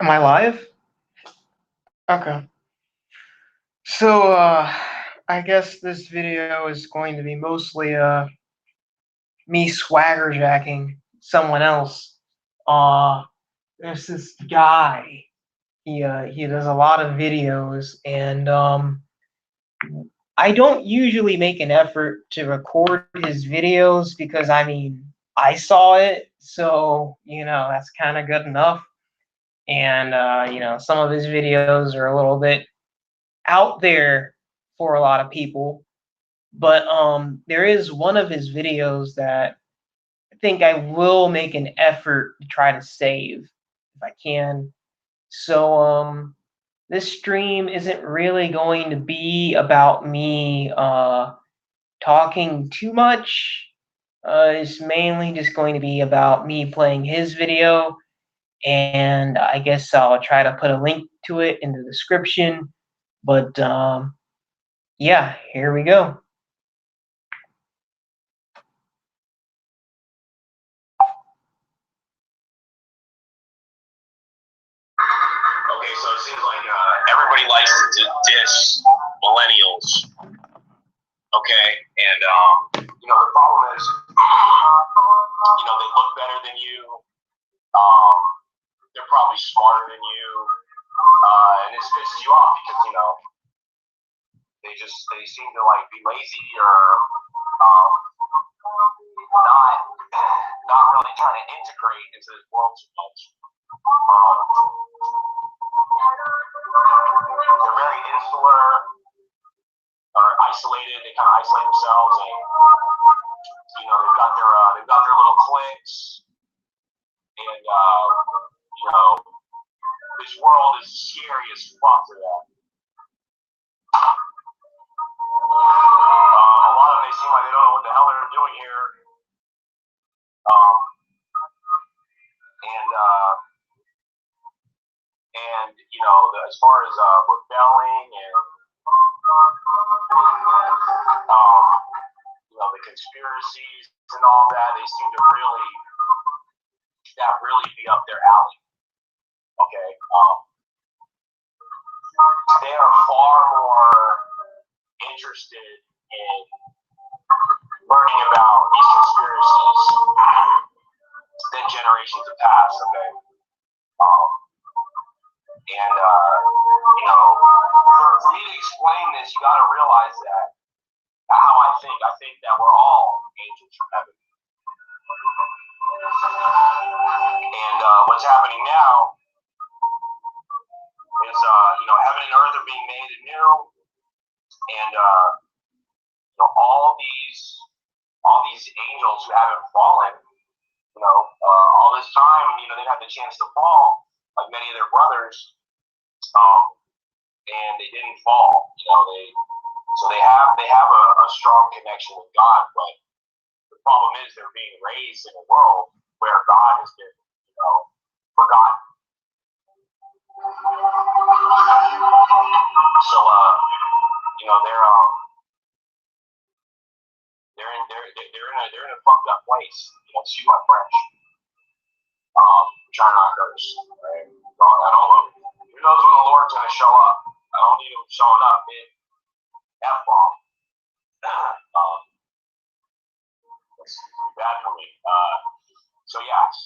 Am I live? Okay. So, I guess this video is going to be mostly, me swagger jacking someone else. Uh, there's this guy. He does a lot of videos, and, I don't usually make an effort to record his videos because, I mean, I saw it, so, that's kind of good enough. And, some of his videos are a little bit out there for a lot of people. But there is one of his videos that I think I will make an effort to try to save if I can. So this stream isn't really going to be about me talking too much. It's mainly just going to be about me playing his video, and I guess I'll try to put a link to it in the description. But yeah, here we go. Okay, so it seems like everybody likes to diss millennials. Okay, and the problem is, they look better than you. Um, they're probably smarter than you, and it pisses you off because they seem to like be lazy or um, not not really trying to integrate into this world too much. They're very insular or isolated. They kind of isolate themselves, and they've got their little cliques, and this world is scary as fuck to them. A lot of them, they seem like they don't know what the hell they're doing here. Um, as far as rebelling and the conspiracies and all that, they seem to really be up their alley. Okay, they are far more interested in learning about these conspiracies than generations have passed. Okay, for me to explain this, you got to realize that how I think that we're all angels from heaven. And what's happening now is, heaven and earth are being made anew, and all these angels who haven't fallen, all this time, they've had the chance to fall, like many of their brothers, and they didn't fall. They have a strong connection with God, but the problem is they're being raised in a world where God has been, forgotten. So, they're in a fucked up place. Excuse my French. I'm trying not to curse. Right? I don't know. Who knows when the Lord's going to show up? I don't need him showing up. F-bomb. It's bad for me. So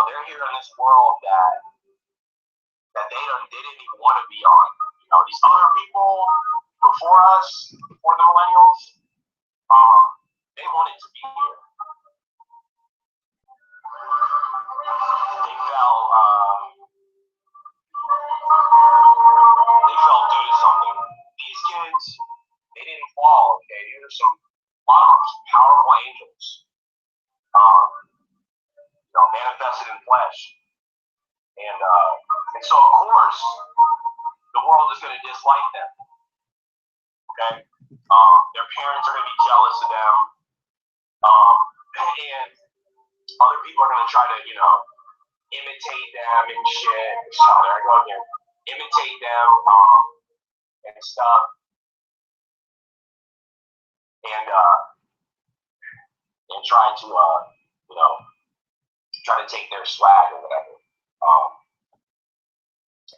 they're here in this world that they didn't even want to be on. These other people before us, before the millennials, they wanted to be here. They fell due to something. These kids, they didn't fall. Okay, there's a lot of powerful angels, manifested in flesh, and so of course the world is going to dislike them. Okay, their parents are going to be jealous of them, and other people are going to try to, imitate them and shit. So there I go again. Imitate them and stuff. And and try to try to take their swag or whatever.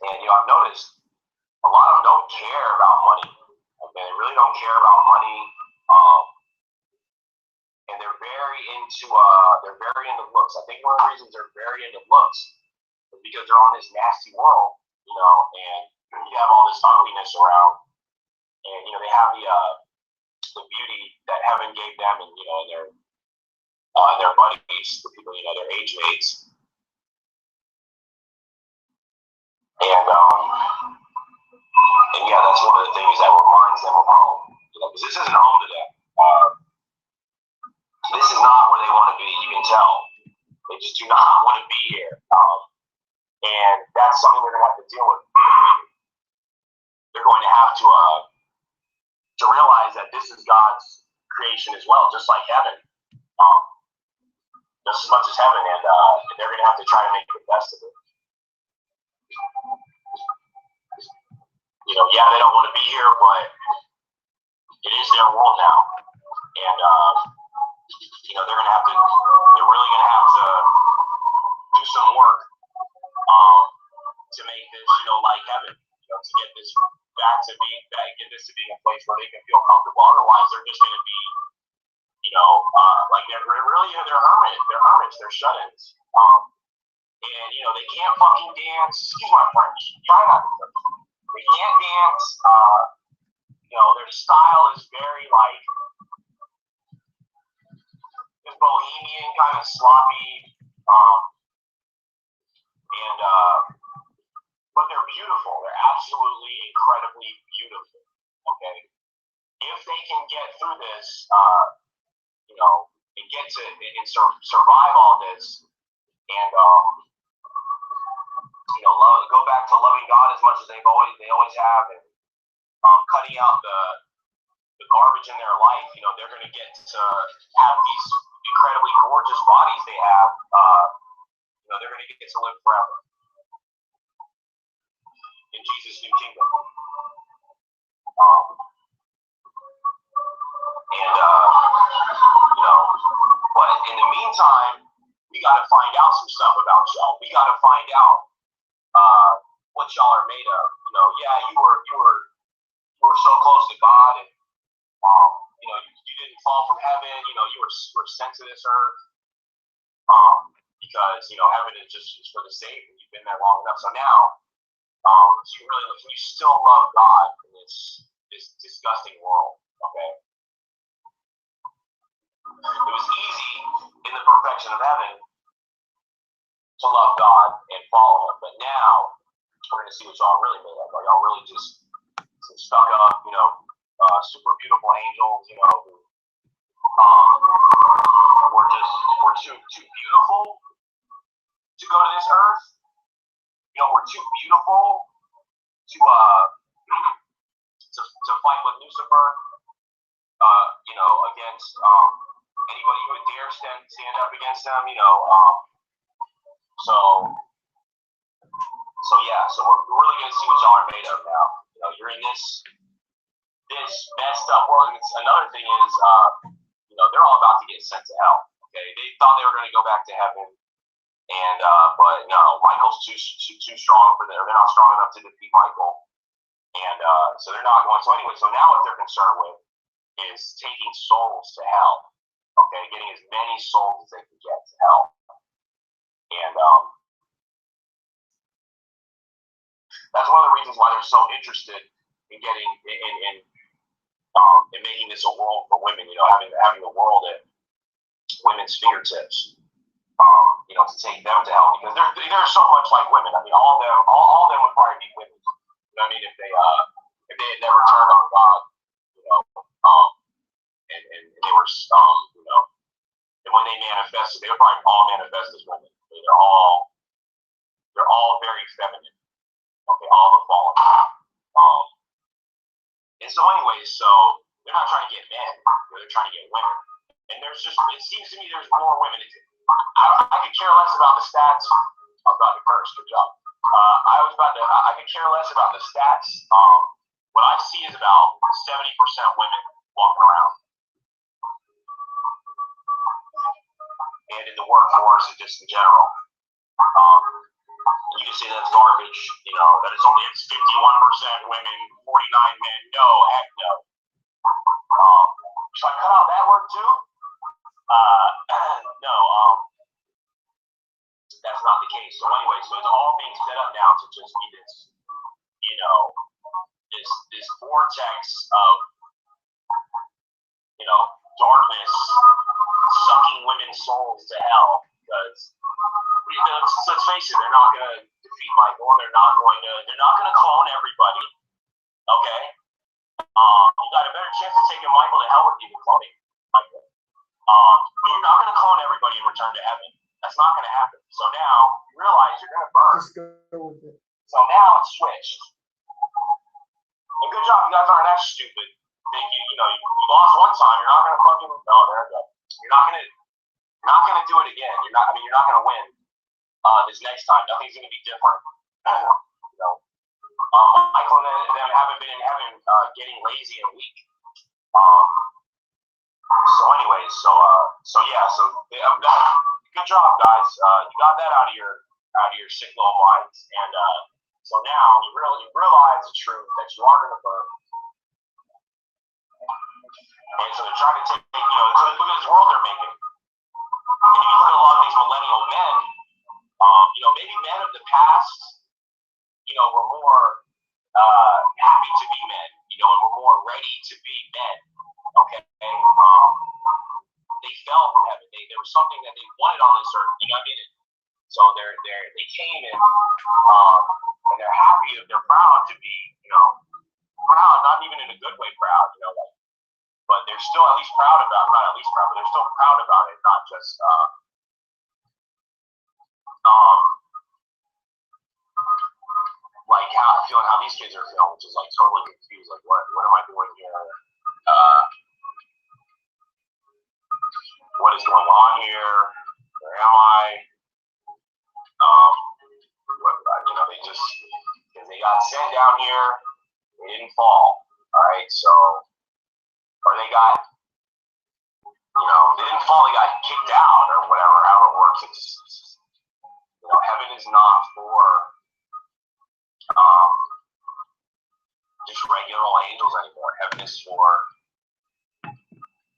And I've noticed a lot of them don't care about money. Okay, they really don't care about money. And they're very into looks. I think one of the reasons they're very into looks is because they're on this nasty world, and you have all this ugliness around, and they have the beauty that heaven gave them, and their buddies, the people their age mates, and yeah, that's one of the things that reminds them of home, because this isn't home to them. This is not where they want to be. You can tell they just do not want to be here, and that's something they're going to have to deal with. They're going to have to realize that this is God's creation as well, just like heaven, just as much as heaven, and they're going to have to try to make the best of it. Yeah, they don't want to be here, but it is their world now, and they're really going to have to do some work to make this, like heaven, to get this get this to being a place where they can feel comfortable. Otherwise, they're just going to be, like they're hermits, they're shut-ins, and they can't fucking dance. Excuse my French. Try not to. They can't dance. Their style is very like this bohemian kind of sloppy, but they're beautiful. They're absolutely incredibly beautiful. Okay, if they can get through this, and get to and survive all this, and go back to loving God as much as they always have, and cutting out the garbage in their life. They're going to get to have these incredibly gorgeous bodies they have. They're going to get to live forever in Jesus' new kingdom. But in the meantime, we got to find out some stuff about y'all. We got to find out what y'all are made of. Yeah, you were so close to God, and you didn't fall from heaven. You were sent to this earth because heaven is just for the saved, and you've been there long enough. So now, can you still love God in this disgusting world? Okay. It was easy in the perfection of heaven to love God and follow Him, but now we're going to see what y'all really made of. Are y'all really just some stuck up, super beautiful angels, who we're too beautiful to go to this earth? We're too beautiful to fight with Lucifer, against anybody who would dare stand up against them, So yeah, so we're really gonna see what y'all are made of now. You're in this messed up world. And another thing is, they're all about to get sent to hell. Okay, they thought they were gonna go back to heaven, and but no, Michael's too strong for them. They're not strong enough to defeat Michael, and so they're not going. So anyway, so now what they're concerned with is taking souls to hell. Okay, getting as many souls as they can get to hell, and that's one of the reasons why they're so interested in getting in making this a world for women. Having the world at women's fingertips. To take them to hell, because they're so much like women. I mean, all of them would probably be women. If they had never turned on God, and they were and when they manifested, they would probably all manifest as women. They're all very feminine. Okay, all the fallen. And so anyways, so they're not trying to get men, they're trying to get women. And it seems to me there's more women. I could care less about the stats. I was about to curse, good job. I could care less about the stats. What I see is about 70% women walking around. and in the workforce and just in general. You can say that's garbage, that it's 51% women, 49 men. No, heck no. Should I cut out that word too? No, that's not the case. So anyway, so it's all being set up now to just be this, this vortex of, darkness sucking women's souls to hell. Because let's face it, they're not going to defeat Michael. They're not going to clone everybody. Okay, you got a better chance of taking Michael to hell with you than cloning Michael. You're not going to clone everybody and return to heaven. That's not going to happen. So now you realize you're going to burn. Just go with it. So now it's switched. And good job, you guys aren't that stupid. You lost one time. You're not going to fucking. No, there we go. You're not going to do it again. You're not going to win this next time. Nothing's going to be different. Michael and them haven't been in heaven getting lazy and weak. So anyways, good job, guys. You got that out of your sick little minds, and so now you realize the truth that you are going to burn. And so they're trying to take, so look at this world they're making. And if you look at a lot of these millennial men, maybe men of the past, were more happy to be men, and were more ready to be men. Okay, they fell from heaven. There was something that they wanted on this earth. You know what I mean? So they came in, and they're happy. They're proud to be, proud. Not even in a good way, proud. But they're still at least proud about it. Not at least proud, but they're still proud about it. Not just like how these kids are feeling, which is like totally confused. Like what am I doing here? What is going on here? Where am I? They got sent down here, they didn't fall. All right, so, or they got, they didn't fall, they got kicked out or whatever, however it works. It's heaven is not for just regular angels anymore. Heaven is for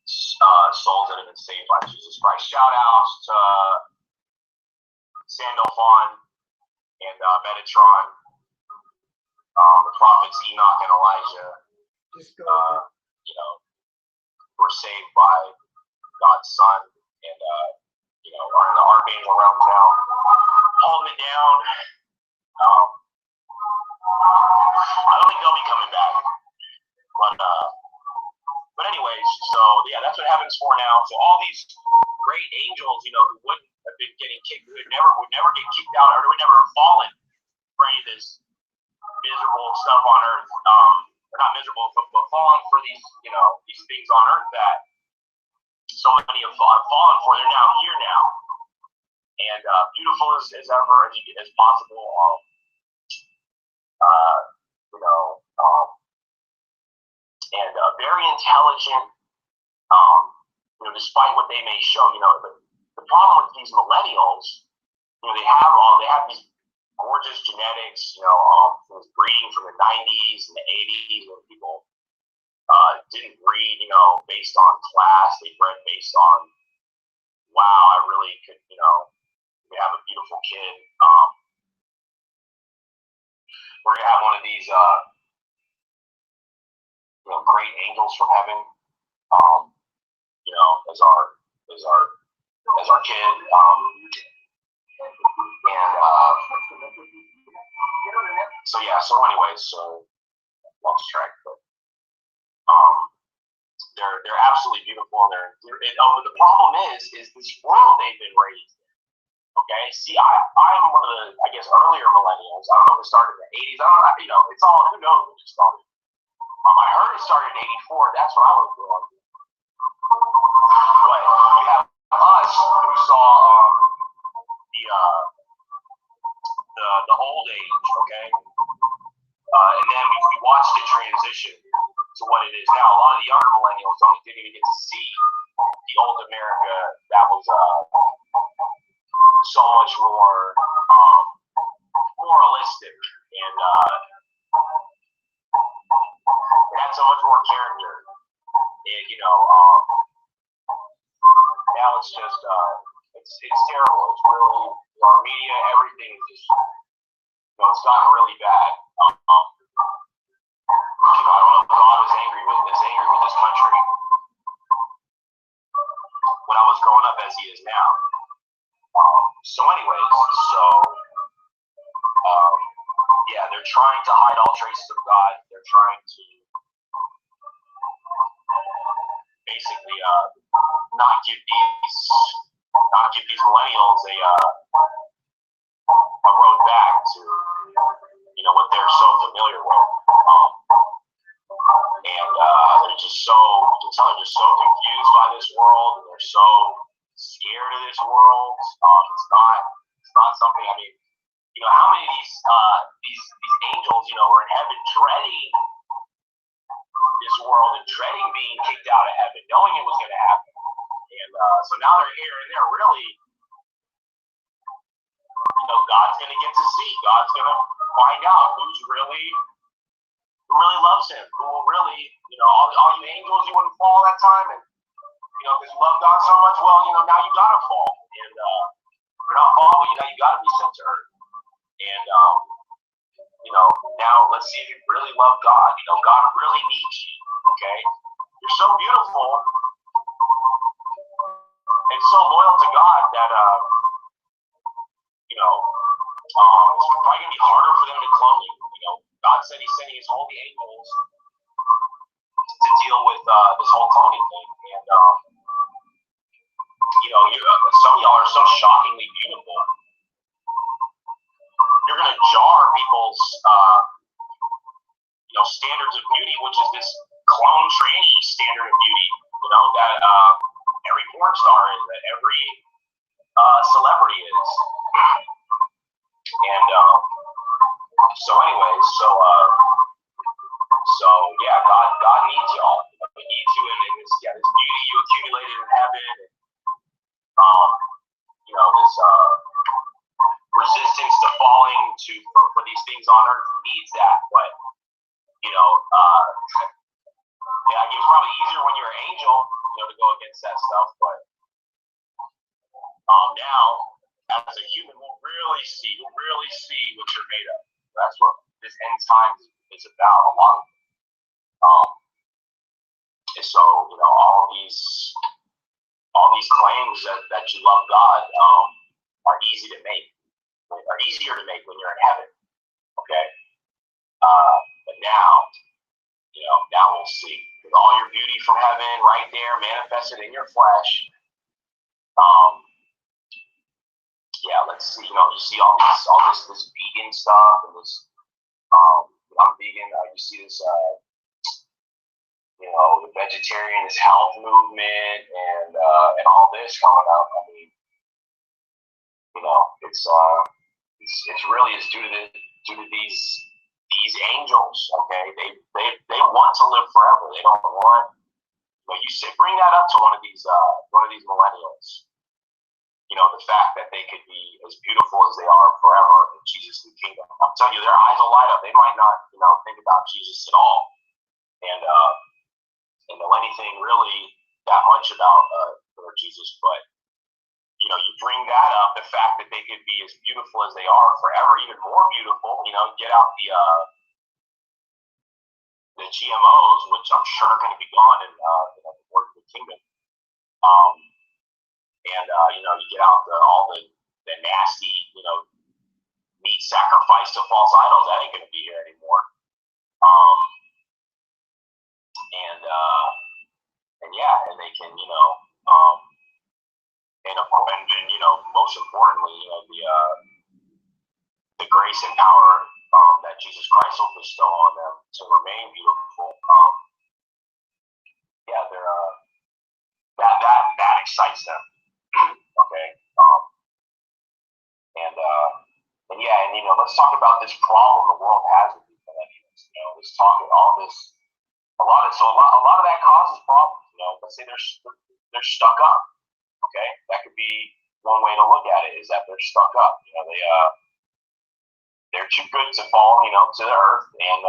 souls that have been saved by Jesus Christ. Shout outs to Sandalphon and Metatron, the prophets Enoch and Elijah. Were saved by God's Son, and are in the archangel realm now, holding it down. I don't think they'll be coming back, but anyways, so yeah, that's what heaven's for now. So all these great angels, who wouldn't have been getting kicked, who would never get kicked out, or would never have fallen for any of this miserable stuff on earth. They're not miserable, but falling for these, these things on earth that so many have fallen for. They're now here now, and beautiful as ever as possible. And very intelligent. Despite what they may show, the problem with these millennials, they have these gorgeous genetics, breeding from the 90s and the 80s when people didn't breed, based on class. They bred based on, wow, I really could, we have a beautiful kid. We're going to have one of these, great angels from heaven, as our kid. So anyways, lost track, but they're absolutely beautiful, and but the problem is this world they've been raised in. Okay, see, I'm one of the, I guess, earlier millennials. I don't know if it started in the 80s. I don't know, it's all, who knows when it started. I heard it started in '84. That's what I was doing. But you have us who saw the old age, okay, and then we watched it transition to what it is now. A lot of the younger millennials didn't even get to see the old America that was so much more moralistic and it had so much more character. And now it's just it's terrible. It's really our media, everything is just it's gotten really bad. I don't know if God was angry with this country when I was growing up as he is now. So anyways, yeah, they're trying to hide all traces of God. They're trying to basically not give these millennials a road back to what they're so familiar with. And they're just so, you can tell they're just so confused by this world, and they're so scared of this world. It's not something. I mean, how many of these angels, were in heaven dreading this world and dreading being kicked out of heaven, knowing it was going to happen. And so now they're here and they're really, God's going to get to see. God's going to find out who really loves him, who will really, all you angels, you wouldn't fall that time, and because you love God so much, well, now you gotta fall, and you're not falling, now you gotta be sent to earth, and now let's see if you really love God. God really needs you. Okay, you're so beautiful and so loyal to God that it's probably gonna be harder for them to clone you. God said He's sending His holy angels to deal with this whole cloning thing, and some of y'all are so shockingly beautiful. You're gonna jar people's standards of beauty, which is this clone tranny standard of beauty. That every porn star is, that every celebrity is, and so anyways, so yeah, God needs y'all. He needs you in this beauty you accumulated in heaven, and this resistance to falling for these things on earth. He needs that, but it's probably easier when you're an angel, to go against that stuff. But now, as a human, we'll really see what you're made of. That's what this end time is about. A lot of and so all these claims that you love God are easy to make, are easier to make when you're in heaven. Okay, but now we'll see. With all your beauty from heaven right there manifested in your flesh. Let's see. You see all this vegan stuff and this. I'm vegan. You see this. The vegetarian, this health movement, and all this coming up. I mean, it's really is due to these angels. Okay, they want to live forever. They don't want. Bring that up to one of these millennials. The fact that they could be as beautiful as they are forever in Jesus' new kingdom. I'm telling you, their eyes will light up. They might not, think about Jesus at all, and know anything really that much about Lord Jesus. But you bring that up, the fact that they could be as beautiful as they are forever, even more beautiful. Get out the GMOs, which I'm sure are going to be gone in the Word of the Kingdom. You get out all the nasty, meat sacrificed to false idols. That ain't going to be here anymore. And they can, most importantly, the grace and power that Jesus Christ will bestow on them to remain beautiful. They're that excites them. Okay. Let's talk about this problem the world has with these millennials. Let's talk about a lot of so a lot of that causes problems. You know, let's say they're stuck up. Okay, that could be one way to look at it, is that they're stuck up. You know, they're too good to fall, you know, to the earth, and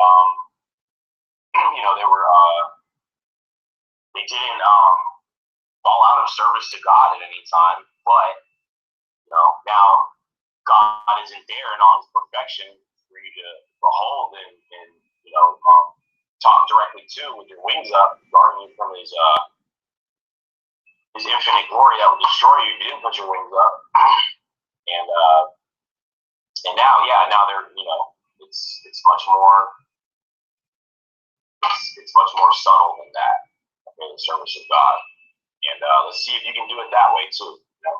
you know, they didn't fall out of service to God at any time, but you know, now God isn't there in all his perfection for you to behold and you know, talk directly to with your wings up, guarding you from his infinite glory that would destroy you if you didn't put your wings up. And now, yeah, now they're, you know, it's much more subtle than that. Okay, the service of God, and let's see if you can do it that way too. You know?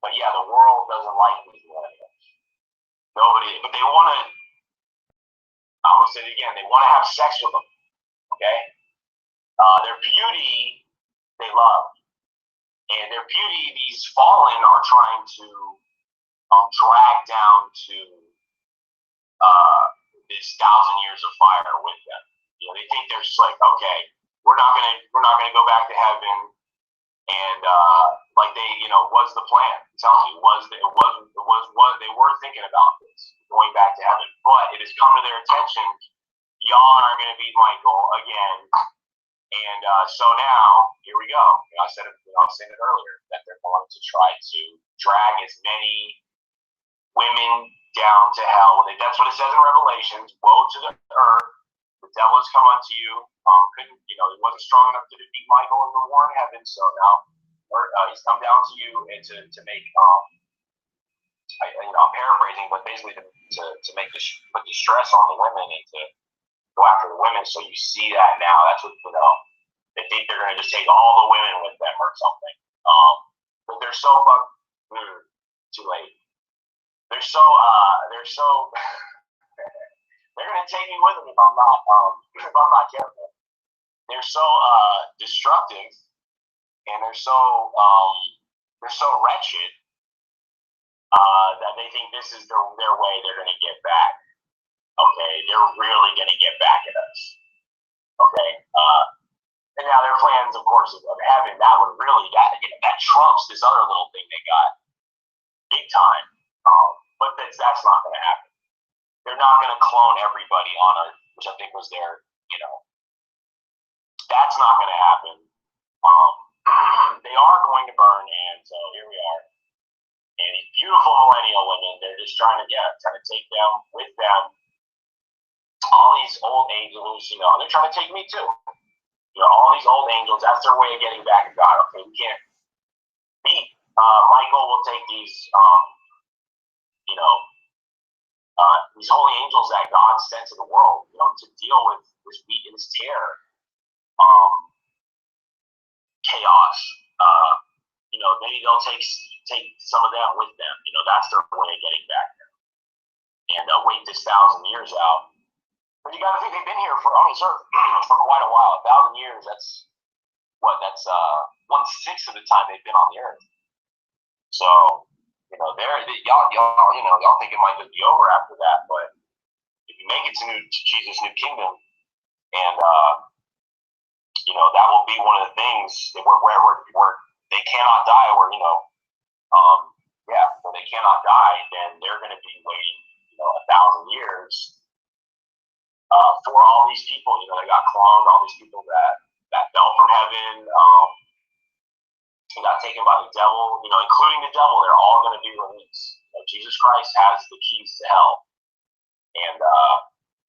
But yeah, the world doesn't like these millennials. Nobody, but they want to. I'm gonna say it again. They want to have sex with them. Okay, their beauty they love, and their beauty these fallen are trying to drag down to this 1,000 years of fire with them. You know, they think they're just like, okay, we're not gonna go back to heaven, and like they, you know, was the plan. I'm telling you, it was what they were thinking about this, going back to heaven, but it has come to their attention. Y'all aren't gonna beat Michael again, and so now here we go. You know, I said it earlier that they're going to try to drag as many women down to hell. That's what it says in Revelations. Woe to the earth! The devil has come unto you. Couldn't, you know, he wasn't strong enough to defeat Michael in the war in heaven. So now he's come down to you and to make, you know, I'm paraphrasing, but basically to make put the stress on the women and to go after the women. So you see that now. That's what, you know, they think they're going to just take all the women with them or something. But they're so too late. They're so they're gonna take me with them if I'm not careful. They're so destructive, and they're so wretched that they think this is their way. They're gonna get back. Okay, they're really gonna get back at us. Okay, and now their plans, of course, of heaven, that would really that trumps this other little thing they got big time. But that's not going to happen. They're not going to clone everybody on Earth, which I think was their, you know, that's not going to happen. They are going to burn, and so here we are. And these beautiful millennial women, they're just trying to take them with them. All these old angels, you know, they're trying to take me too. You know, all these old angels, that's their way of getting back at God. Okay, we can't beat. Michael will take these, you know, these holy angels that God sent to the world, you know, to deal with this wheat and this terror, chaos. You know, maybe they'll take some of them with them. You know, that's their way of getting back there. And wait this 1,000 years out. But you got to think they've been here on this earth for quite a while. 1,000 years. That's 1/6 of the time they've been on the earth. So, you know, y'all think it might just be over after that, but if you make it to Jesus' new kingdom, and you know, that will be one of the things where they cannot die, where, you know, where they cannot die, then they're going to be waiting, you know, 1,000 years for all these people. You know, they got cloned, all these people that fell from heaven. Got taken by the devil, you know, including the devil. They're all going to be released. You know, Jesus Christ has the keys to hell, and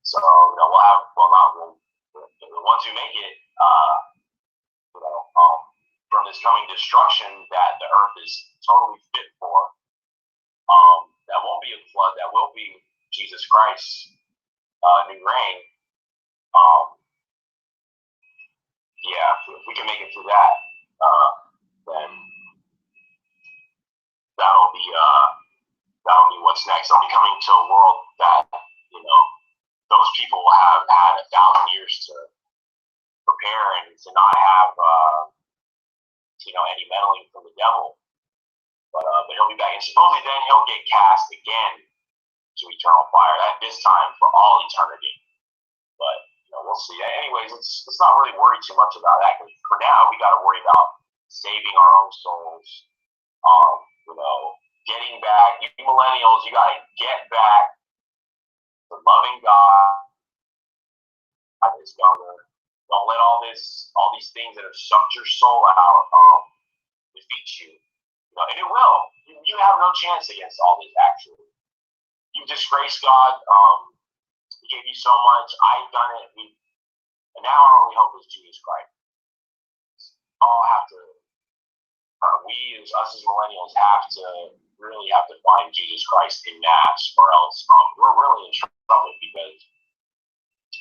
so, you know, the ones who make it, you know, from this coming destruction that the earth is totally fit for. That won't be a flood. That will be Jesus Christ's new reign. Yeah, if we can make it through that. Then that'll be what's next. They'll be coming to a world that, you know, those people will have had 1,000 years to prepare and to not have you know, any meddling from the devil. But he'll be back, and supposedly then he'll get cast again to eternal fire. At this time for all eternity. But you know, we'll see. Anyways, let's not really worry too much about that. For now, we got to worry about saving our own souls. Getting back. You millennials, you got to get back to loving God is younger. Don't let all these things that have sucked your soul out defeat you. And it will. You have no chance against all this. Actually, you've disgraced God. He gave you so much. I've done it. And now our only hope is Jesus Christ. All have to. Us as millennials, really have to find Jesus Christ in mass, or else we're really in trouble because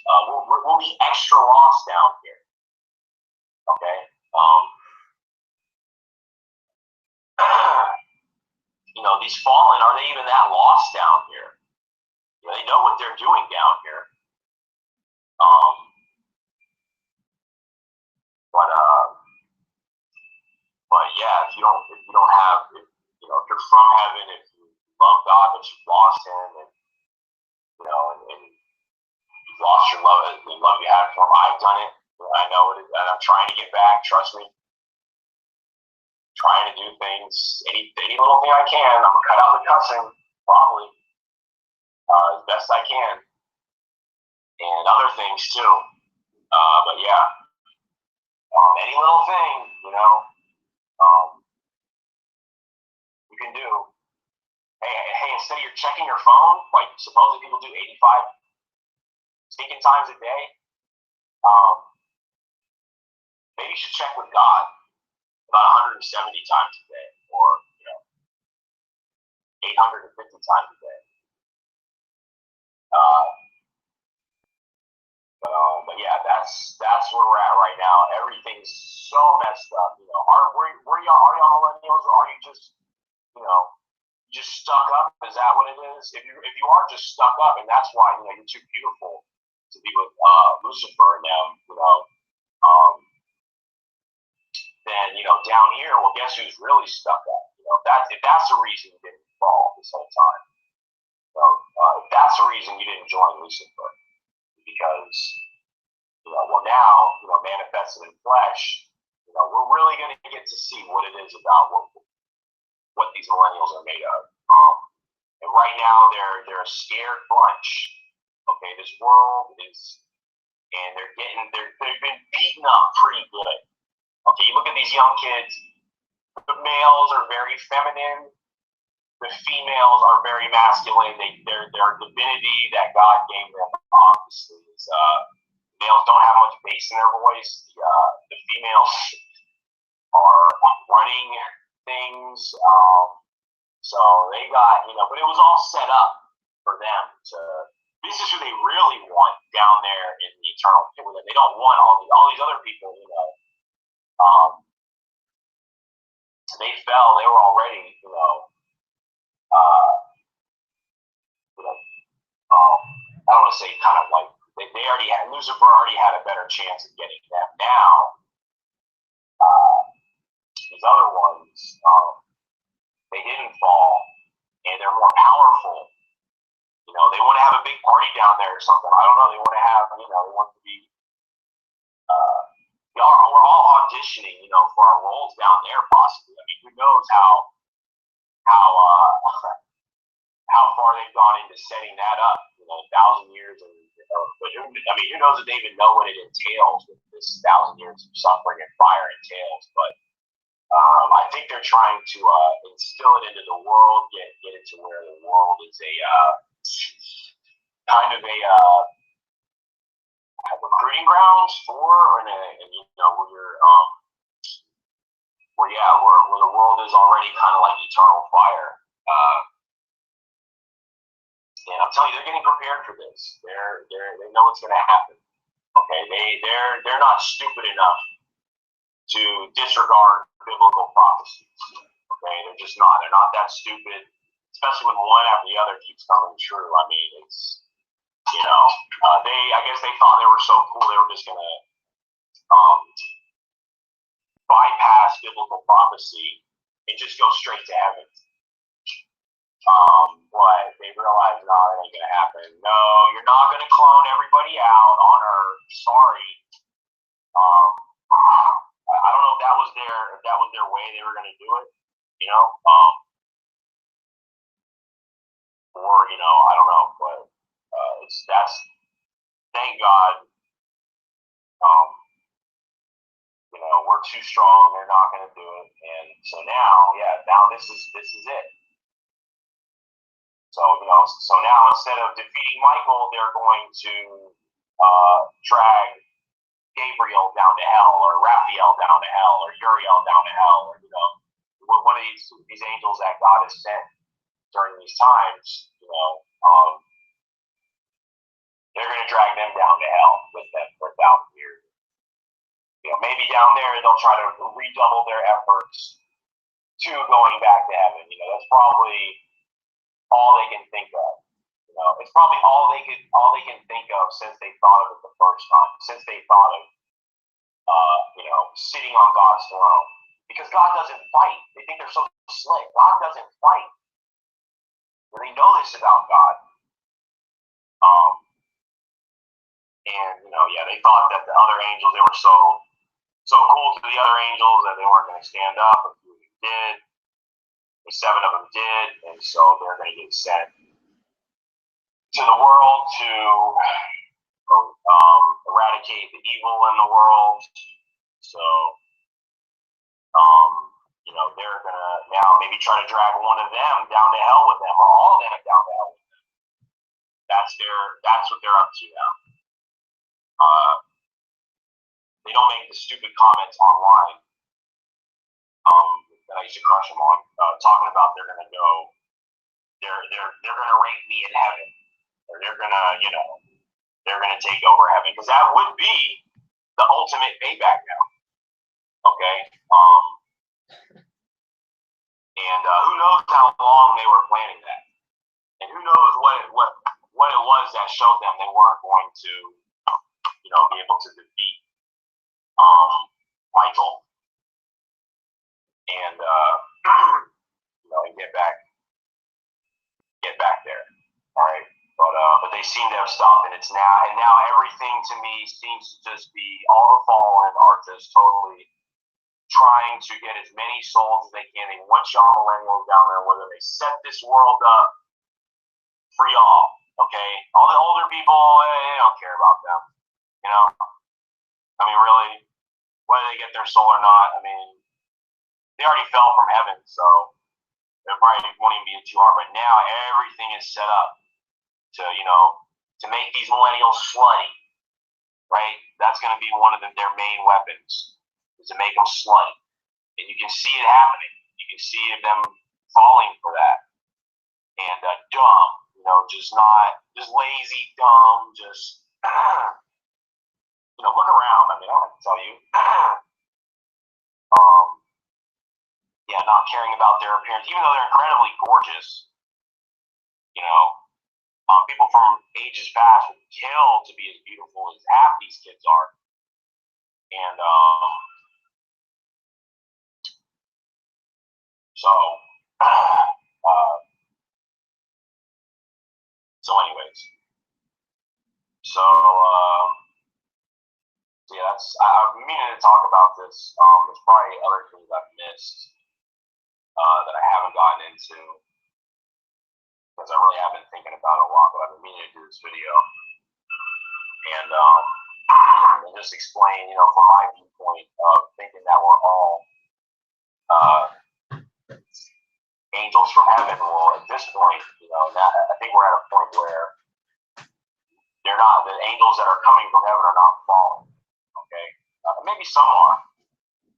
we'll be extra lost down here. Okay. These fallen, are they even that lost down here? They know what they're doing down here. But yeah, if you're from heaven, if you love God but you've lost Him, and you've lost your love, the love you had for Him, I've done it. I know it, and I'm trying to get back. Trust me. Trying to do things, any little thing I can. I'm gonna cut out the cussing, probably, as best I can, and other things too. But yeah, any little thing, you can do. Hey, instead of you're checking your phone, like supposedly people do 85 stinking times a day, maybe you should check with God about 170 times a day, or 850 times a day. But yeah, that's where we're at right now. Everything's so messed up. Are y'all millennials, or are you just just stuck up? Is that what it is? If you are just stuck up, and that's why you're too beautiful to be with Lucifer and them, then down here, well, guess who's really stuck up? If that's the reason you didn't fall this whole time. If that's the reason you didn't join Lucifer, because now manifested in flesh, we're really going to get to see what it is about what these millennials are made of. And right now they're a scared bunch. Okay, this world is, and they've been beaten up pretty good. Okay, you look at these young kids. The males are very feminine. The females are very masculine. Their divinity that God gave them, obviously, is males don't have much bass in their voice. The females are running things. So they got, but it was all set up for them to. This is who they really want down there in the eternal kingdom. They don't want all these other people. They fell. They were already, I don't want to say kind of like they already had. Lucifer already had a better chance of getting them. Now, these other ones, they didn't fall, and they're more powerful. They want to have a big party down there or something. I don't know. They want to have, they want to be. We're all auditioning, for our roles down there, possibly. I mean, who knows how far they've gone into setting that up? 1,000 years, but who knows if they even know what it entails, with this 1,000 years of suffering and fire entails? But I think they're trying to instill it into the world, get it to where the world is a kind of a recruiting grounds for, where the world is already kind of like eternal fire. And I'm telling you, they're getting prepared for this. They know what's going to happen. Okay, they're not stupid enough to disregard biblical prophecies. Okay, they're just not. They're not that stupid, especially when one after the other keeps coming true. I mean, it's I guess they thought they were so cool they were just going to bypass biblical prophecy and just go straight to heaven. But they realize, no, that ain't gonna happen. No, you're not gonna clone everybody out on Earth. Sorry. I don't know if that was their way they were gonna do it. You know, or I don't know, but that's thank God. We're too strong. They're not gonna do it, and so now this is it. So now instead of defeating Michael, they're going to drag Gabriel down to hell, or Raphael down to hell, or Uriel down to hell, or one of these angels that God has sent during these times. They're going to drag them down to hell with them for 1,000 years. Maybe down there they'll try to redouble their efforts to going back to heaven. That's probably all they can think of. It's probably all they can think of since they thought of it the first time. Since they thought of sitting on God's throne, because God doesn't fight. They think they're so slick. God doesn't fight. They know this about God. They thought that the other angels, they were so cool to the other angels that they weren't going to stand up. But they did. 7 of them did, and so they're going to get sent to the world to eradicate the evil in the world. So, they're going to now maybe try to drag one of them down to hell with them, or all of them down to hell with them. That's what they're up to now. They don't make the stupid comments online that I used to crush them on, talking about they're going to go, they're going to rank me in heaven, or they're going to take over heaven, because that would be the ultimate payback now. Okay, and who knows how long they were planning that, and who knows what it was that showed them they weren't going to be able to defeat Michael and and get back there. All right, but they seem to have stopped, and now everything to me seems to just be, all the fallen are just totally trying to get as many souls as they can. They want y'all millennials down there, whether they set this world up for y'all. Okay, all the older people, they don't care about them. Really, whether they get their soul or not, they already fell from heaven, so it probably won't even be too hard. But now everything is set up to make these millennials slutty, right? That's going to be one of their main weapons, is to make them slutty. And you can see it happening. You can see them falling for that. And dumb, just lazy, dumb, just look around. I don't have to tell you. Not caring about their appearance, even though they're incredibly gorgeous. People from ages past would kill to be as beautiful as half these kids are. And anyways, I've been meaning to talk about this. There's probably other things I've missed that I haven't gotten into, because I really have been thinking about it a lot, but I've been meaning to do this video and just explain, from my viewpoint of thinking that we're all angels from heaven. Well, at this point, now I think we're at a point where they're not, the angels that are coming from heaven are not fallen. Okay, maybe some are.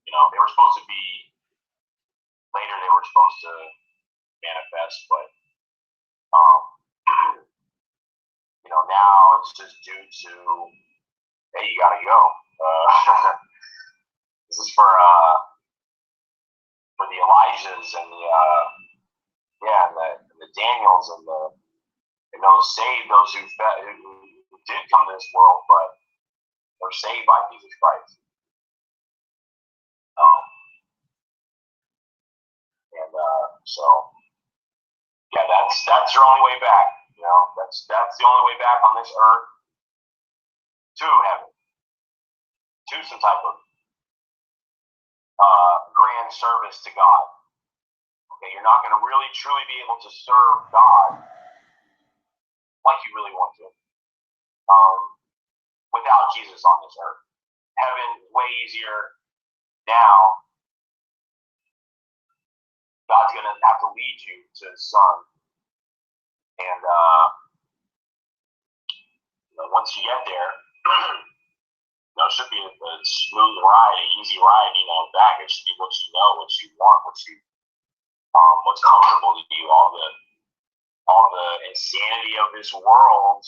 They were supposed to be later. They were supposed to manifest, but now it's just due to, hey, you gotta go. This is for the Elijahs and the Daniels and those saved, those who did come to this world, but they're saved by Jesus Christ. Yeah, that's your only way back. You know, that's the only way back on this earth to heaven, to some type of grand service to God. Okay, you're not going to really truly be able to serve God like you really want to without Jesus on this earth. Heaven is way easier now. God's going to have to lead you to His Son, and once you get there, it should be a smooth ride, an easy ride. Back it should be what you know, what you want, what's comfortable to you. All the insanity of this world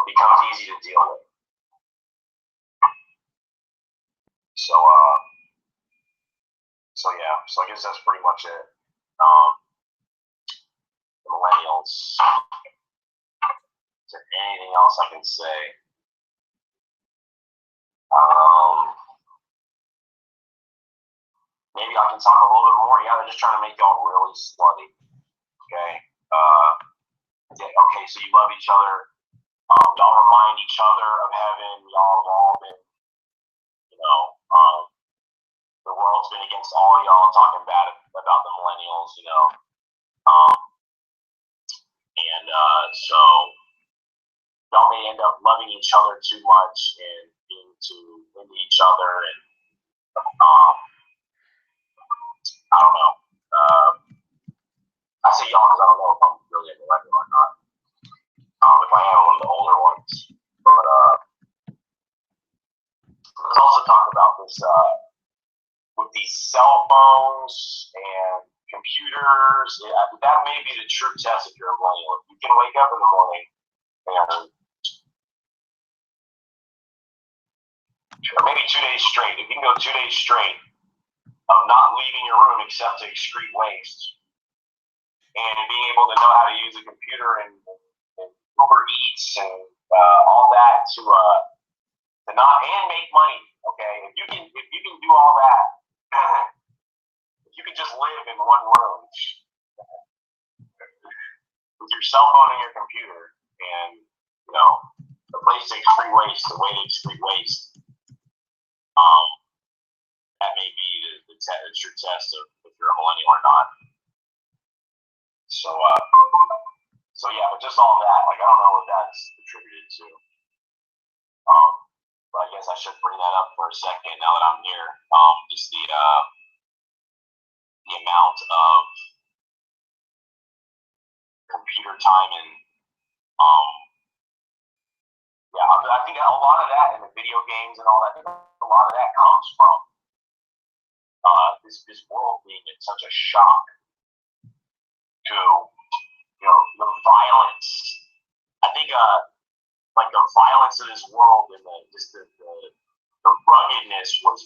becomes easy to deal with. So I guess that's pretty much it. The millennials. Is there anything else I can say? Maybe I can talk a little bit more. Yeah, they're just trying to make y'all really slutty. Okay. Okay, so you love each other. Y'all remind each other of heaven. Y'all have all been, the world's been against all y'all talking bad about the millennials, so y'all may end up loving each other too much and being too into each other, and I don't know. I say y'all because I don't know if I'm really a millennial or not. If I am one of the older ones, but let's also talk about this with these cell phones and computers. That may be the true test if you're a millennial. If you can wake up in the morning and or maybe 2 days straight. If you can go 2 days straight of not leaving your room except to excrete waste, and being able to know how to use a computer and Uber Eats and all that to not and make money. Okay, if you can do all that, if you can just live in one room with your cell phone and your computer, and a place to excrete waste, a way to excrete waste. That may be the true test of if you're a millennial or not. So yeah, but just all that, I don't know what that's attributed to. But I guess I should bring that up for a second now that I'm here. Just the amount of computer time and I think a lot of that in the video games and all that, I think a lot of that comes from this world being in such a shock to the violence. I think like the violence of this world and the ruggedness was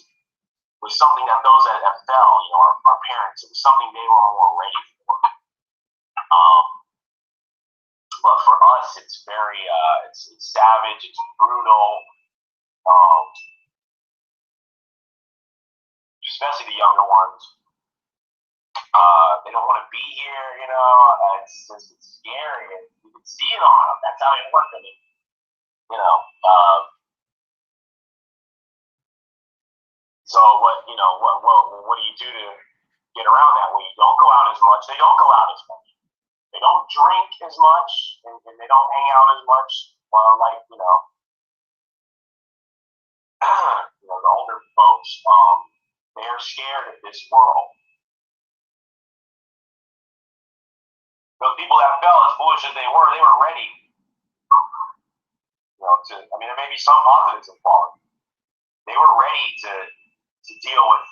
something that those that fell, our parents, it was something they were more ready for. But for us, it's very it's savage, it's brutal. Especially the younger ones. They don't want to be here, it's scary, and you can see it on them. That's how they work. I mean, so what do you do to get around that? Well, you don't go out as much. They don't go out as much. They don't drink as much, and they don't hang out as much. Well, the older folks, they're scared of this world. Those people that fell, as foolish as they were ready. There may be some positives in falling. They were ready to deal with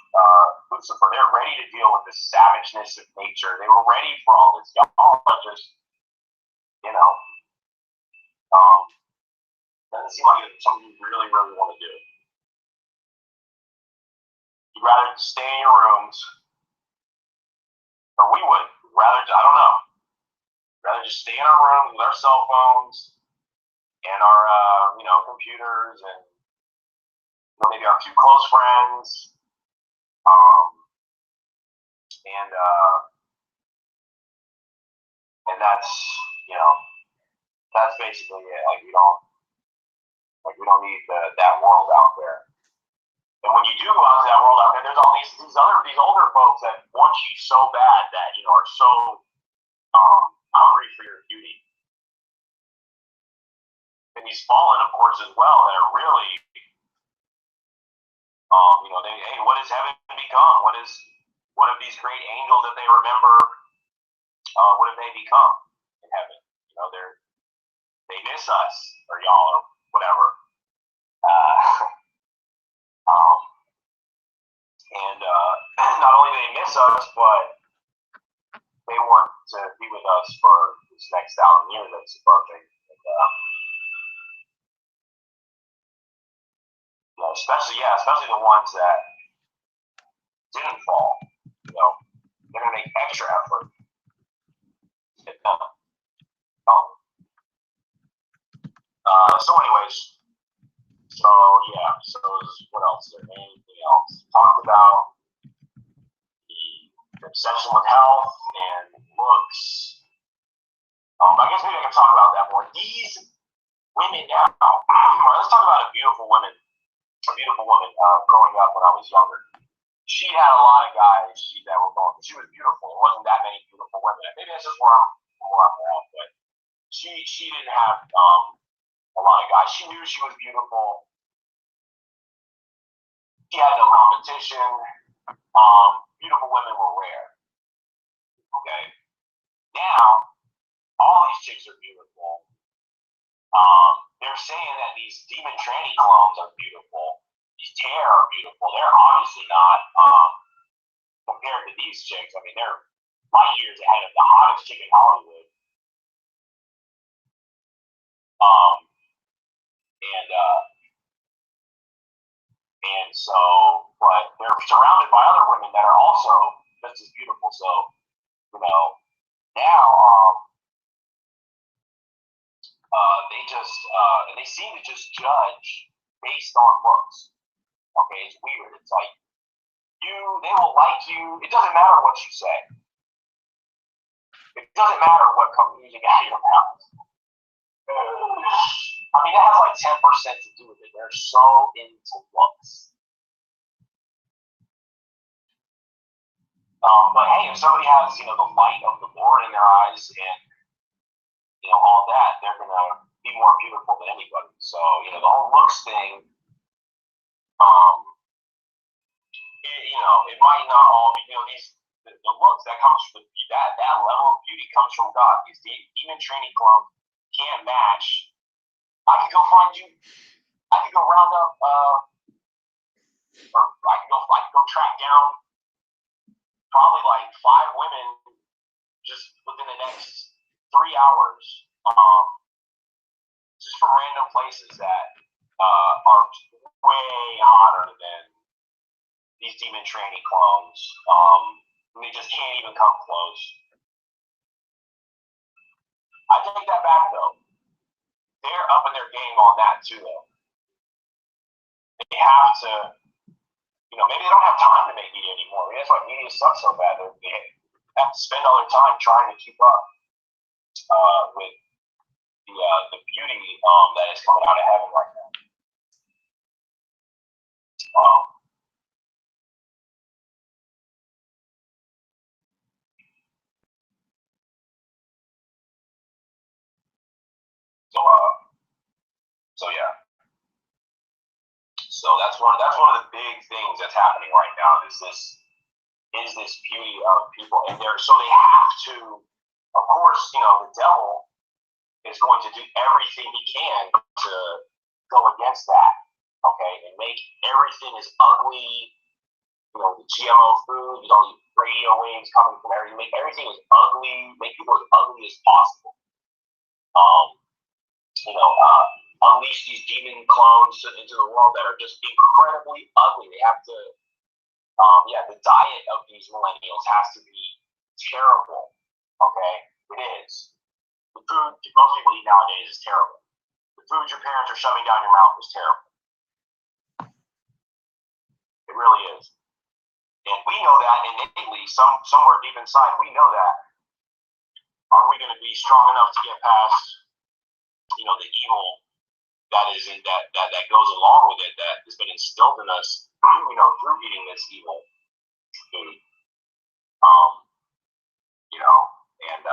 Lucifer. They were ready to deal with the savageness of nature. They were ready for all this. Y'all just, doesn't seem like it's something you really, really want to do. You'd rather stay in your rooms, or we would rather. I don't know. Rather just stay in our rooms with our cell phones and our computers and maybe our few close friends, And that's, that's basically it. Like we don't need that world out there. And when you do go out to that world out there, there's all these older folks that want you so bad that are so hungry for your beauty. And these fallen, of course, as well, that are really, hey, what has heaven become? What have these great angels that they remember? What have they become in heaven? They miss us, or y'all, or whatever. And not only do they miss us, but they want to be with us for this next 1,000 years that's approaching. And, especially the ones that didn't fall. They're gonna make extra effort to get them. So what else? Is there anything else? Talked about the obsession with health and looks. I guess maybe I can talk about that more. These women now. Let's talk about a beautiful woman growing up when I was younger. She had a lot of guys that were going. She was beautiful. There wasn't that many beautiful women. Maybe that's just where I'm at. But she didn't have a lot of guys. She knew she was beautiful. She had no competition. Beautiful women were rare. Okay. Now, all these chicks are beautiful. They're saying that these demon tranny clones are beautiful. These tear are beautiful. They're obviously not compared to these chicks. I mean, they're light years ahead of the hottest chick in Hollywood. And so, but they're surrounded by other women that are also just as beautiful. So, now they seem to just judge based on looks. Okay, it's weird. It's like they will like you. It doesn't matter what you say. It doesn't matter what comes oozing out of your mouth. I mean, it has like 10% to do with it. They're so into looks. But hey, if somebody has, the light of the Lord in their eyes and, all that, they're going to be more beautiful than anybody. So, the whole looks thing, it might not all be, the looks that comes from that level of beauty comes from God. These demon training clones can't match. I could go find you. I could go round up, or I could go track down probably like 5 women just within the next 3 hours, just from random places that are way hotter than these demon training clones. They just can't even come close. I take that back though. They're upping their game on that too though. They have to, maybe they don't have time to make media anymore. Maybe that's why media sucks so bad. They have to spend all their time trying to keep up with the beauty that is coming out of heaven right now. So yeah. So that's one of the big things that's happening right now is this beauty of people, and they have to, of course, the devil is going to do everything he can to go against that, okay, and make everything as ugly, the GMO food, radio waves coming from everything, make everything as ugly, make people as ugly as possible. Unleash these demon clones into the world that are just incredibly ugly. They have to, the diet of these millennials has to be terrible. Okay, it is. The food most people eat nowadays is terrible. The food your parents are shoving down your mouth is terrible. It really is. And we know that innately, somewhere deep inside, we know that. Are we going to be strong enough to get past, the evil that is that goes along with it, that has been instilled in us, through eating this evil food? And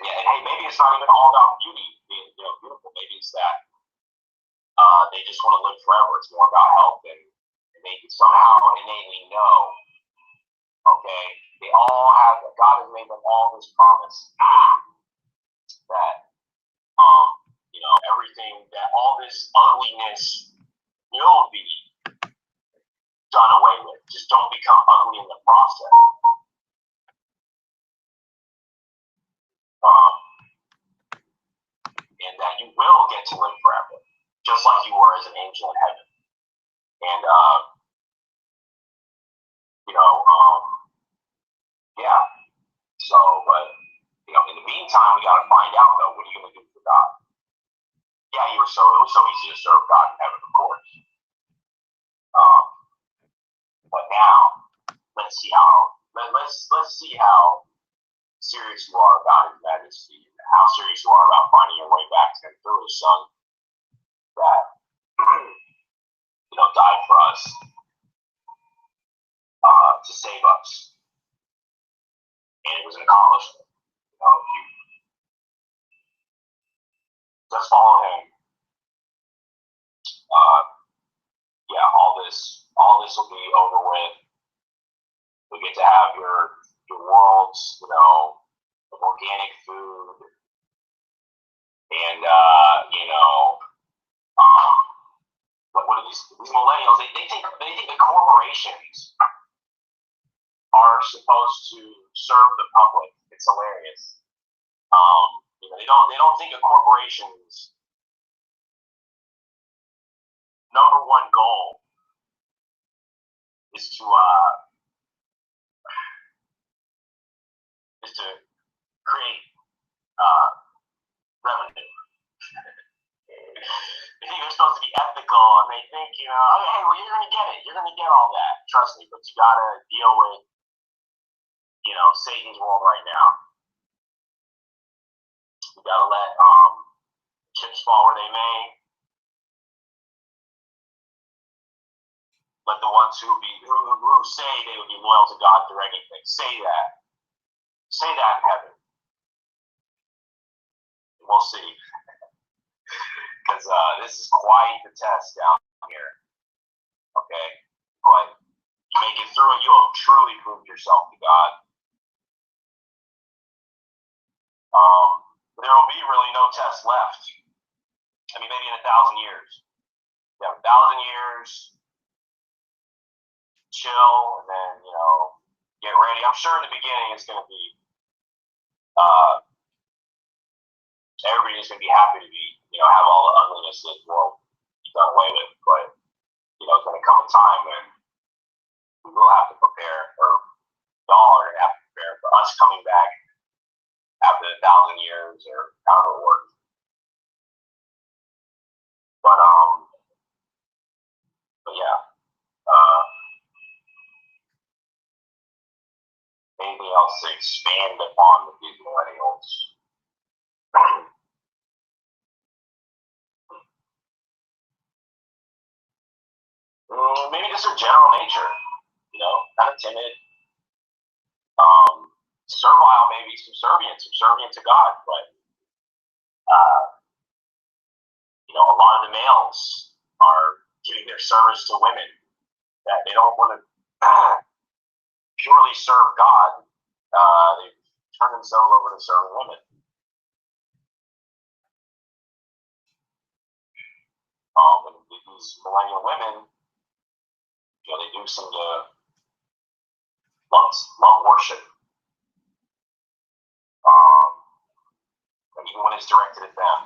hey, maybe it's not even all about beauty being, beautiful. Maybe it's that they just want to live forever. It's more about health, and they somehow innately know. Okay, they all have. God has made them all this promise that everything, that all this ugliness will be done away with. Just don't become ugly in the process. And that you will get to live forever, just like you were as an angel in heaven. And yeah. So, but in the meantime, we got to find out though, what are you going to do for God? Yeah, it was so easy to serve God in heaven, of course. But now, let's see how serious you are about His majesty, and how serious you are about finding your way back to Him through His Son that died for us to save us, and it was an accomplishment. If you just follow Him, all this will be over with. We get to have your world's, of organic food, and what are these millennials? They think the corporations are supposed to serve the public. It's hilarious. They don't think a corporation's number one goal is to create revenue. They think they're supposed to be ethical, and they think, hey, well, you're gonna get it. You're gonna get all that. Trust me, but you gotta deal with, Satan's world right now. You gotta let chips fall where they may. Let the ones who say they would be loyal to God through anything say that. Say that in heaven. We'll see. Because this is quite the test down here. Okay? But you make it through it, you will truly prove yourself to God. There will be really no test left. I mean, maybe in 1,000 years. You have 1,000 years, chill, and then, get ready. I'm sure in the beginning it's going to be, everybody's going to be happy to be, have all the ugliness of this world done away with. But, it's going to come a time when we will have to prepare, or y'all are going to have to prepare for us coming back after 1,000 years, or however it works. But yeah. Anything else to expand upon with these millennials? Maybe just their general nature, kind of timid, servile, maybe subservient to God, but a lot of the males are giving their service to women that they don't want to purely serve God. They turn themselves over to serving women. And these millennial women, they do seem to love worship. And even when it's directed at them,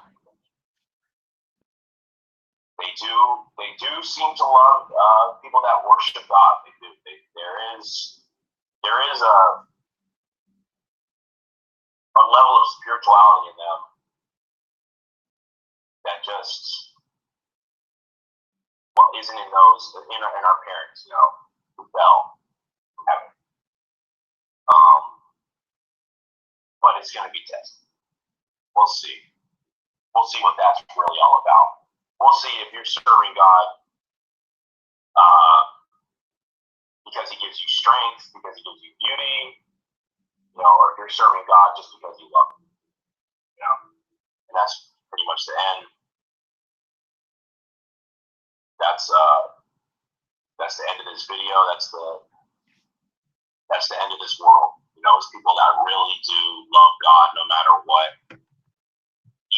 they do seem to love people that worship God. They do. There is a level of spirituality in them that just well, isn't in those in our parents, who fell from heaven. But it's going to be tested. We'll see. We'll see what that's really all about. We'll see if you're serving God because He gives you strength, because He gives you beauty, or if you're serving God just because you love Him. And that's pretty much the end. That's the end of this video. That's the end of this world. It's people that really do love God no matter what.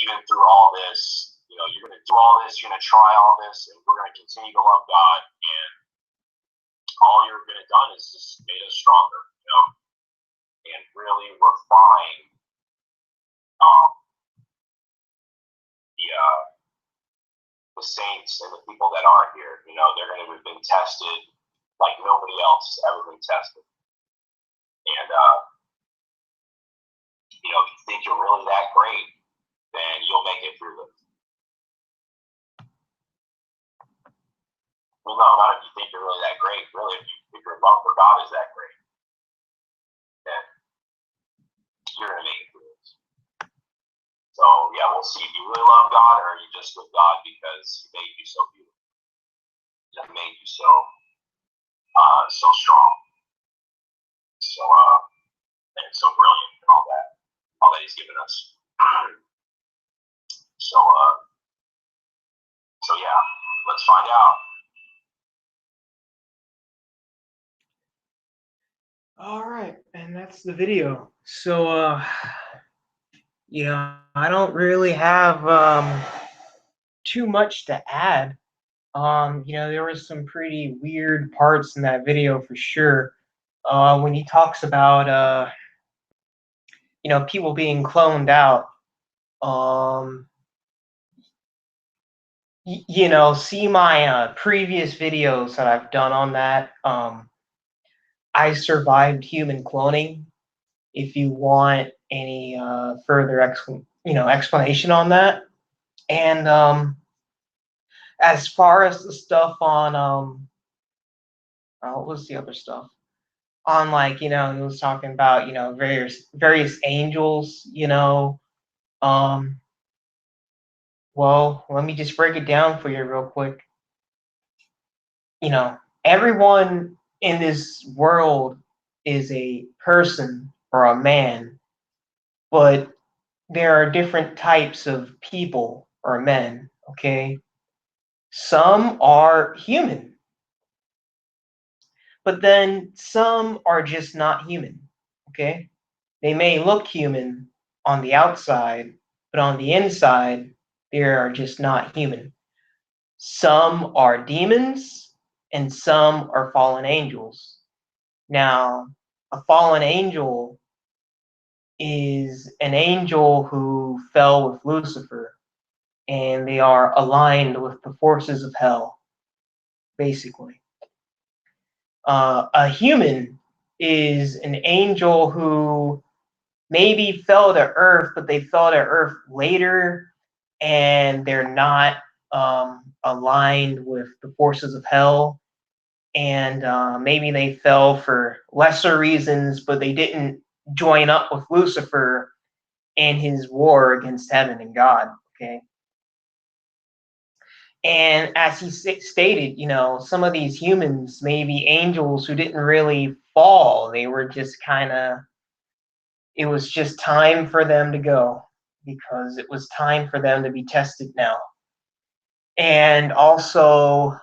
Even through all this, you're going to do all this, you're going to try all this, and we're going to continue to love God. And all you're going to done is just made us stronger, and really refine the saints and the people that are here. They're going to have been tested like nobody else has ever been tested. And if you think you're really that great, then you'll make it through this. Well, no, not if you think you're really that great. Really, if your love for God is that great, then you're going to make it through this. So, yeah, we'll see. Do you really love God, or are you just with God because He made you so beautiful? He made you so strong, and so brilliant, and all that He's given us. So yeah, let's find out. All right, and that's the video. So I don't really have too much to add. There was some pretty weird parts in that video for sure. When he talks about people being cloned out. See my previous videos that I've done on that. I survived human cloning. If you want any further explanation on that. And as far as the stuff on what was the other stuff? On he was talking about various angels, well, let me just break it down for you real quick. Everyone in this world is a person or a man, but there are different types of people or men, okay? Some are human, but then some are just not human, okay? They may look human on the outside, but on the inside, they are just not human. Some are demons, and some are fallen angels. Now, a fallen angel is an angel who fell with Lucifer, and they are aligned with the forces of hell, basically. A human is an angel who maybe fell to earth, but they fell to earth later, and they're not aligned with the forces of hell. And maybe they fell for lesser reasons, but they didn't join up with Lucifer in his war against heaven and God, okay? And as he stated, some of these humans may be angels who didn't really fall. They were just it was just time for them to go, because it was time for them to be tested now. And also,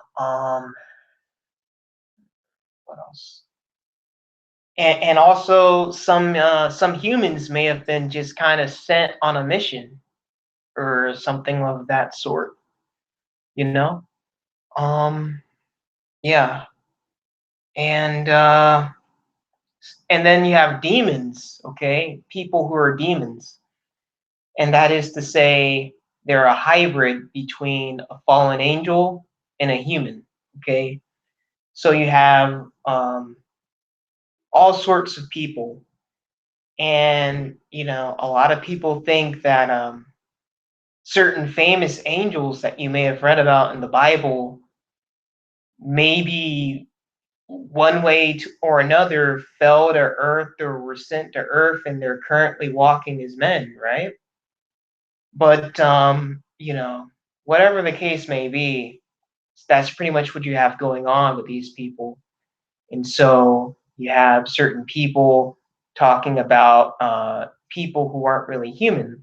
what else? And also some humans may have been just kind of sent on a mission or something of that sort, yeah. And then you have demons, okay? People who are demons. And that is to say, they're a hybrid between a fallen angel and a human, okay? So you have all sorts of people. And, a lot of people think that certain famous angels that you may have read about in the Bible maybe one way or another fell to earth or were sent to earth and they're currently walking as men, right? But whatever the case may be, that's pretty much what you have going on with these people. And so you have certain people talking about people who aren't really human,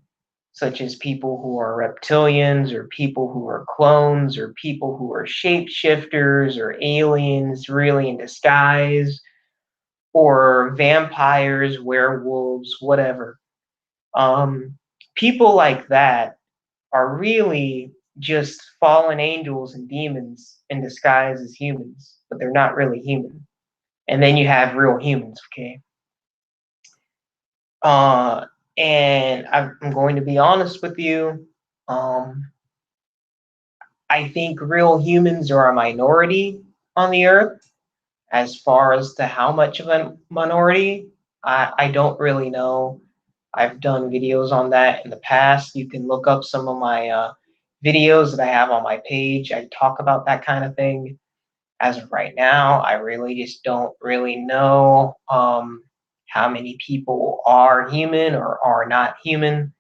such as people who are reptilians or people who are clones or people who are shapeshifters or aliens really in disguise or vampires, werewolves, whatever. People like that are really just fallen angels and demons in disguise as humans, but they're not really human. And then you have real humans, okay? Uh, and I'm going to be honest with you. Um, I think real humans are a minority on the earth. As far as to how much of a minority, I don't really know. I've done videos on that in the past. You can look up some of my videos that I have on my page. I talk about that kind of thing. As of right now, I really just don't really know how many people are human or are not human.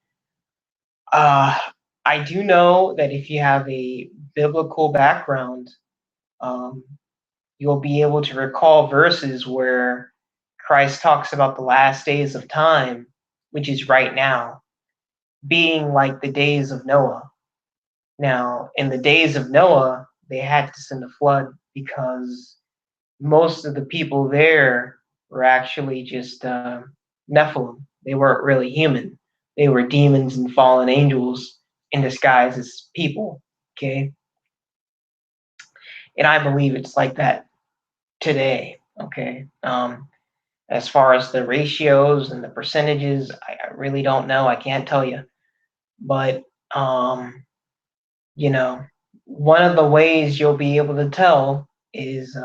Uh, I do know that if you have a biblical background, um, you'll be able to recall verses where Christ talks about the last days of time, which is right now, being like the days of Noah. Now, in the days of Noah, they had to send a flood because most of the people there were actually just Nephilim. They weren't really human. They were demons and fallen angels in disguise as people. Okay, and I believe it's like that today. Okay, as far as the ratios and the percentages, I really don't know. I can't tell you, but um, you know, one of the ways you'll be able to tell is,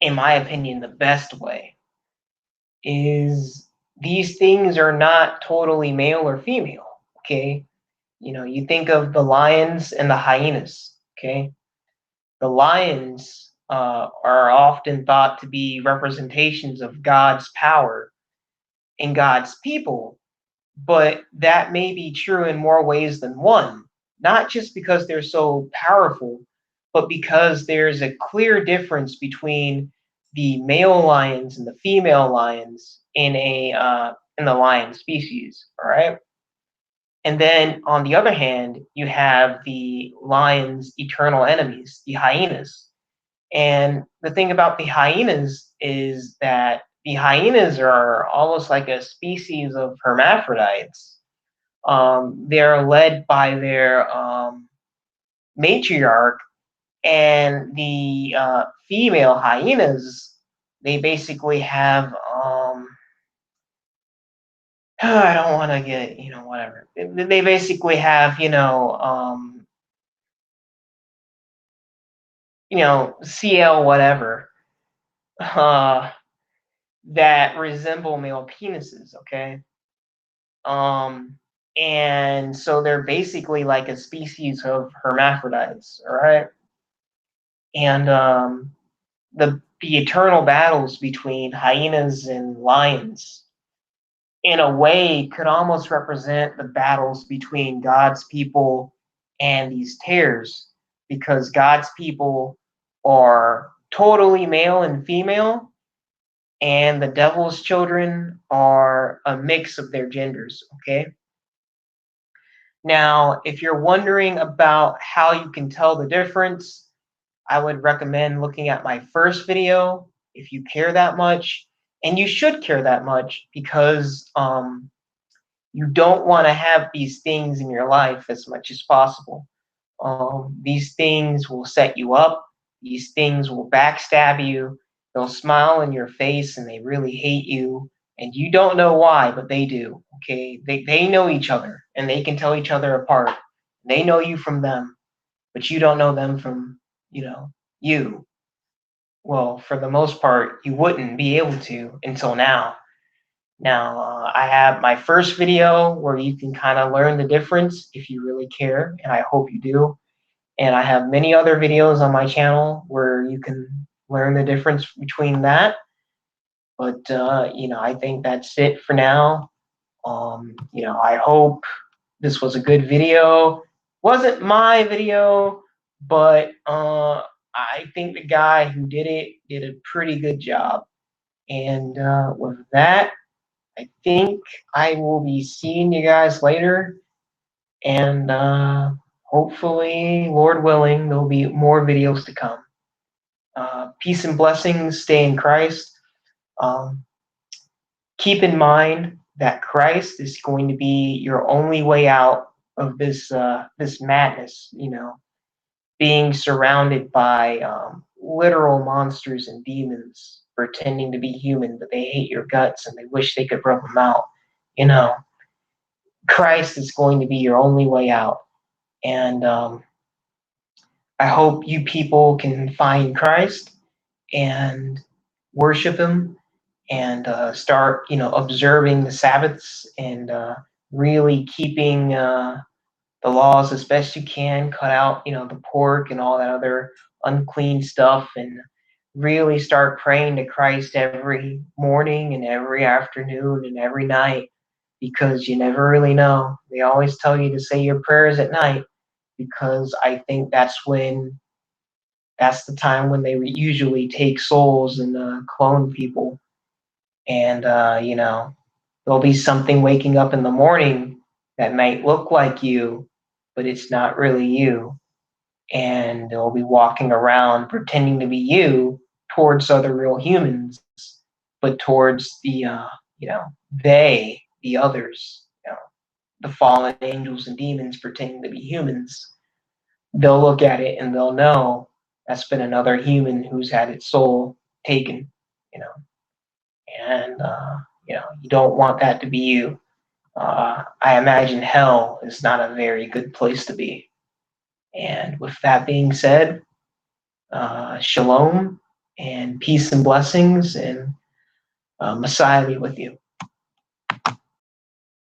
in my opinion, the best way is these things are not totally male or female. Okay, you think of the lions and the hyenas. Okay, the lions are often thought to be representations of God's power and God's people, but that may be true in more ways than one, not just because they're so powerful, but because there's a clear difference between the male lions and the female lions in the lion species. All right. And then on the other hand, you have the lion's eternal enemies, the hyenas. And the thing about the hyenas is that the hyenas are almost like a species of hermaphrodites. They're led by their matriarch, and the female hyenas, they basically have, I don't want to get, whatever. They basically have, CL whatever, uh, that resemble male penises, okay? Um, and so they're basically like a species of hermaphrodites, all right? And the eternal battles between hyenas and lions, in a way, could almost represent the battles between God's people and these tares, because God's people are totally male and female, and the devil's children are a mix of their genders, okay? Now, if you're wondering about how you can tell the difference, I would recommend looking at my first video if you care that much. And you should care that much because you don't want to have these things in your life as much as possible. These things will set you up. These things will backstab you. They'll smile in your face and they really hate you. And you don't know why, but they do. Okay. They know each other and they can tell each other apart. They know you from them, but you don't know them from, you. Well, for the most part, you wouldn't be able to until now. Now, I have my first video where you can kind of learn the difference if you really care, and I hope you do. And I have many other videos on my channel where you can learn the difference between that. But I think that's it for now. I hope this was a good video. Wasn't my video, but I think the guy who did it did a pretty good job. And with that, I think I will be seeing you guys later. And hopefully, Lord willing, there'll be more videos to come. Peace and blessings. Stay in Christ. Um, keep in mind that Christ is going to be your only way out of this madness. Being surrounded by literal monsters and demons pretending to be human, but they hate your guts and they wish they could rub them out. Christ is going to be your only way out. And I hope you people can find Christ and worship Him and start, observing the Sabbaths and really keeping the laws as best you can. Cut out, the pork and all that other unclean stuff, and really start praying to Christ every morning and every afternoon and every night, because you never really know. They always tell you to say your prayers at night, because I think that's the time when they usually take souls and clone people. And there'll be something waking up in the morning that might look like you, but it's not really you. And they'll be walking around pretending to be you towards other real humans, but towards the others, the fallen angels and demons pretending to be humans. They'll look at it and they'll know that's been another human who's had its soul taken, you know. And you don't want that to be you. I imagine hell is not a very good place to be. And with that being said, shalom and peace and blessings, and Messiah be with you.